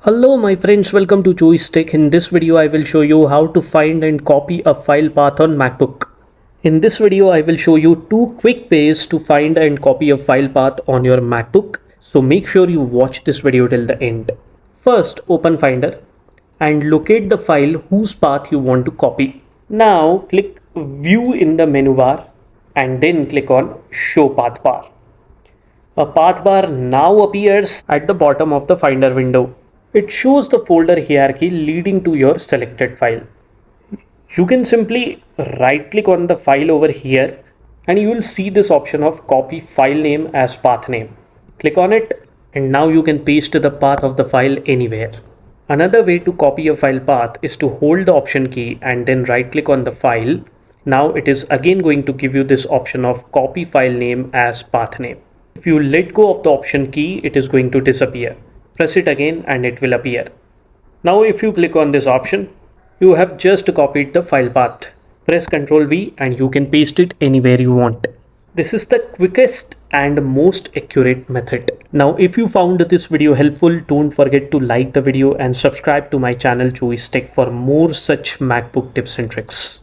Hello my friends, welcome to Joystick. In this video I will show you how to find and copy a file path on MacBook. In this video I will show you two quick ways to find and copy a file path on your MacBook. So make sure you watch this video till the end. First, open Finder and locate the file whose path you want to copy. Now click View in the menu bar and then click on Show Path Bar. A path bar now appears at the bottom of the Finder window. It shows the folder hierarchy leading to your selected file. You can simply right click on the file over here and you will see this option of copy file name as path name. Click on it and now you can paste the path of the file anywhere. Another way to copy a file path is to hold the option key and then right click on the file. Now it is again going to give you this option of copy file name as path name. If you let go of the option key, it is going to disappear. Press it again and it will appear. Now if you click on this option, you have just copied the file path. Press Ctrl V and you can paste it anywhere you want. This is the quickest and most accurate method. Now if you found this video helpful, don't forget to like the video and subscribe to my channel Joystick for more such MacBook tips and tricks.